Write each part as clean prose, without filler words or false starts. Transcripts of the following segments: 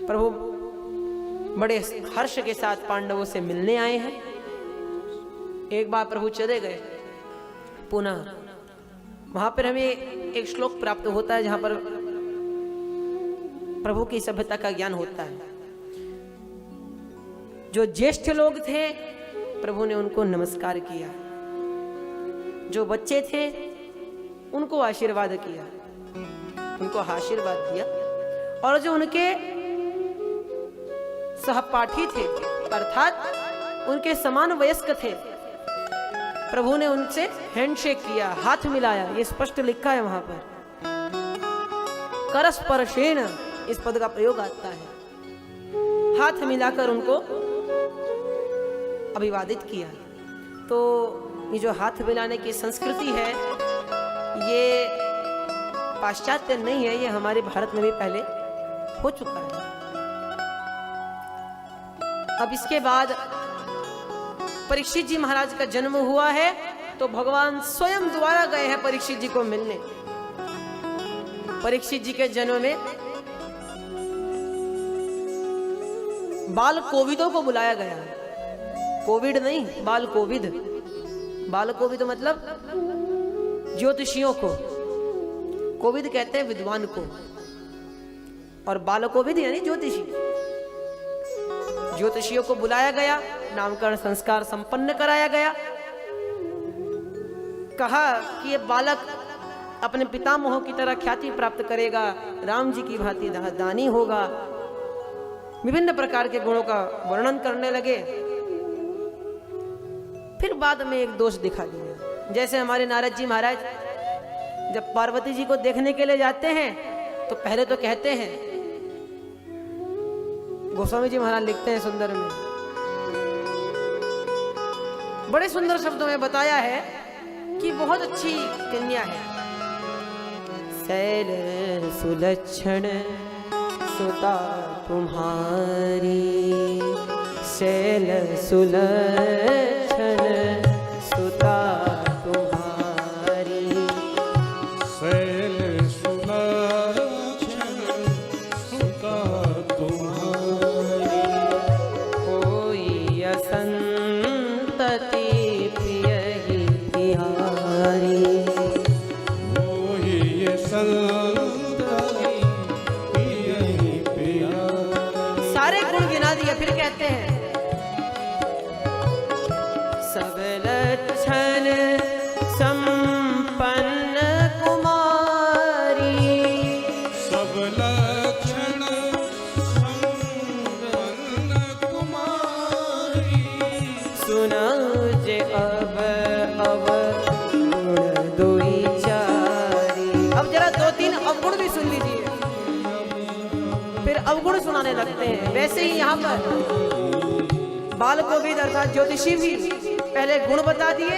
प्रभु बड़े हर्ष के साथ पांडवों से मिलने आए हैं। एक बार प्रभु चले गए, पुनः वहां पर हमें एक श्लोक प्राप्त होता है जहां पर प्रभु की सभ्यता का ज्ञान होता है। जो ज्येष्ठ लोग थे प्रभु ने उनको नमस्कार किया, जो बच्चे थे उनको आशीर्वाद किया, उनको आशीर्वाद दिया, और जो उनके सहपाठी थे अर्थात उनके समान वयस्क थे प्रभु ने उनसे हैंडशेक किया, हाथ मिलाया। ये स्पष्ट लिखा है वहां पर, करस्पर्शेन इस पद का प्रयोग आता है। हाथ मिलाकर उनको अभिवादित किया। तो ये जो हाथ मिलाने की संस्कृति है ये पाश्चात्य नहीं है, ये हमारे भारत में भी पहले हो चुका है। अब इसके बाद परीक्षित जी महाराज का जन्म हुआ है तो भगवान स्वयं द्वारा गए हैं परीक्षित जी को मिलने। परीक्षित जी के जन्म में बाल कोविदों को बुलाया गया। कोविड नहीं, बाल कोविद। बाल कोविद मतलब ज्योतिषियों को, कोविद कहते हैं विद्वान को, और बाल कोविद यानी ज्योतिषी। ज्योतिषियों को बुलाया गया, नामकरण संस्कार संपन्न कराया गया। कहा कि ये बालक अपने पितामहों की तरह ख्याति प्राप्त करेगा, राम जी की भांति दानी होगा। विभिन्न प्रकार के गुणों का वर्णन करने लगे। फिर बाद में एक दोष दिखा दिया। जैसे हमारे नारद जी महाराज जब पार्वती जी को देखने के लिए जाते हैं तो पहले तो कहते हैं, गोस्वामी जी महाराज लिखते हैं सुंदर में, बड़े सुंदर शब्दों में बताया है कि बहुत अच्छी कन्या है। शैल सुलक्षण सुता तुम्हारी, शैल सुलक्षण सुता तुम्हारी, शैल सुलक्षण सुता तुम्हारी, कोई असंतति प्रिय ही तिहारी, मोहि संतति प्रिय ही प्यारी। सारे गुण गिना दिया। फिर कहते हैं सब लक्षण संपन्न कुमारी, सब लक्षण संपन्न कुमारी, सुनाओ जे अब गुण दुई चारी। अब जरा दो तीन अवगुण भी सुन लीजिए, फिर अवगुण सुनाने लगते हैं। वैसे ही यहाँ पर बाल कोविद अर्थात ज्योतिषी भी पहले गुण बता दिए,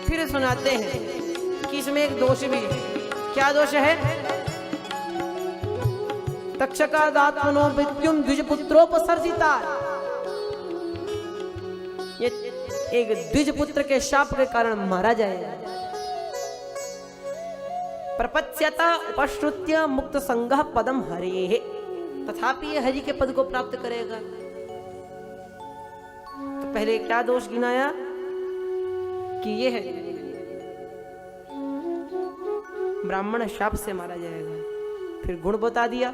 फिर सुनाते हैं कि इसमें एक दोष भी है। क्या दोष है? तक्षका दात्मनो मृत्युम द्विजपुत्रोपसर्जिता। ये एक द्विजपुत्र के शाप के कारण मारा जाएगा। प्रपच्यता उपश्रुत्य मुक्त संगः पदम हरेः, तथापि ये हरि के पद को प्राप्त करेगा। तो पहले क्या दोष गिनाया कि ये है ब्राह्मण शाप से मारा जाएगा। फिर गुण बता दिया।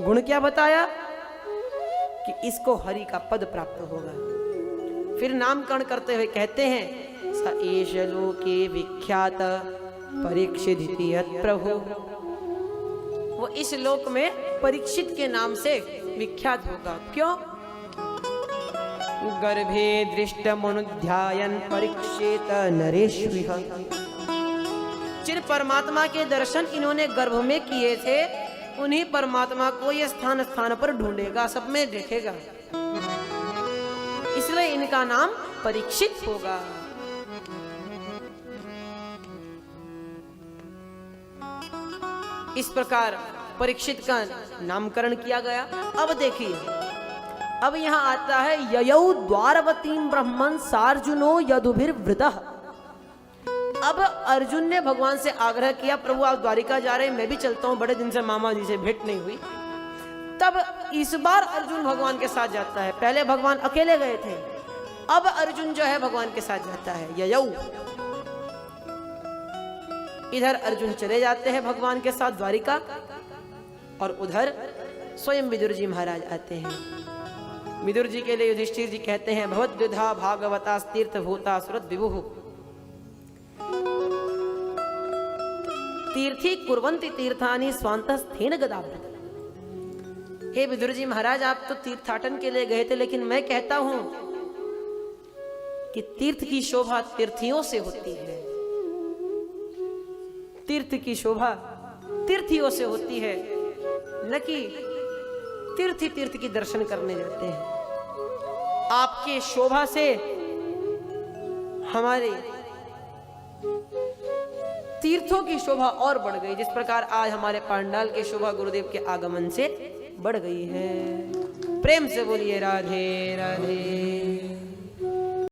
गुण क्या बताया कि इसको हरि का पद प्राप्त होगा। फिर नामकरण करते हुए कहते हैं स एष लोके विख्यात परीक्षित प्रभु। वो इस लोक में परीक्षित के नाम से विख्यात होगा। क्यों? गर्भे दृष्ट मनुध्यायन परीक्षित नरेश्विह। जिन परमात्मा के दर्शन इन्होंने गर्भ में किए थे उन्हीं परमात्मा को ये स्थान स्थान पर ढूंढेगा, सब में देखेगा, इसलिए इनका नाम परीक्षित होगा। इस प्रकार परीक्षित का नामकरण किया गया। अब देखिए, अब यहाँ आता है ययौ द्वारवतीं ब्रह्मन् सार्जुनो यदुभिर्वृतः। अब अर्जुन ने भगवान से आग्रह किया, प्रभु आप द्वारिका जा रहे हैं, मैं भी चलता हूं, बड़े दिन से मामा जी से भेंट नहीं हुई। तब इस बार अर्जुन भगवान के साथ जाता है। पहले भगवान अकेले गए थे, अब अर्जुन जो है भगवान के साथ जाता है। ययौ, इधर अर्जुन चले जाते हैं भगवान के साथ द्वारिका, और उधर स्वयं विदुर जी महाराज आते हैं। विदुर जी के लिए युधिष्ठिर जी कहते हैं, भवद्विधा भागवता तीर्थ भूता सुरत विभुः तीर्थी कुर्वन्ति तीर्थानि स्वान्तस्थेन गदाब्ध। हे विदुर जी महाराज, आप तो तीर्थाटन के लिए गए थे, लेकिन मैं कहता हूं कि तीर्थ की शोभा तीर्थियों से होती है। तीर्थ की शोभा तीर्थियों से होती है, न कि तीर्थी तीर्थ की दर्शन करने जाते हैं। आपके शोभा से हमारे तीर्थों की शोभा और बढ़ गई, जिस प्रकार आज हमारे पांडाल की शोभा गुरुदेव के आगमन से बढ़ गई है। प्रेम से बोलिए राधे राधे।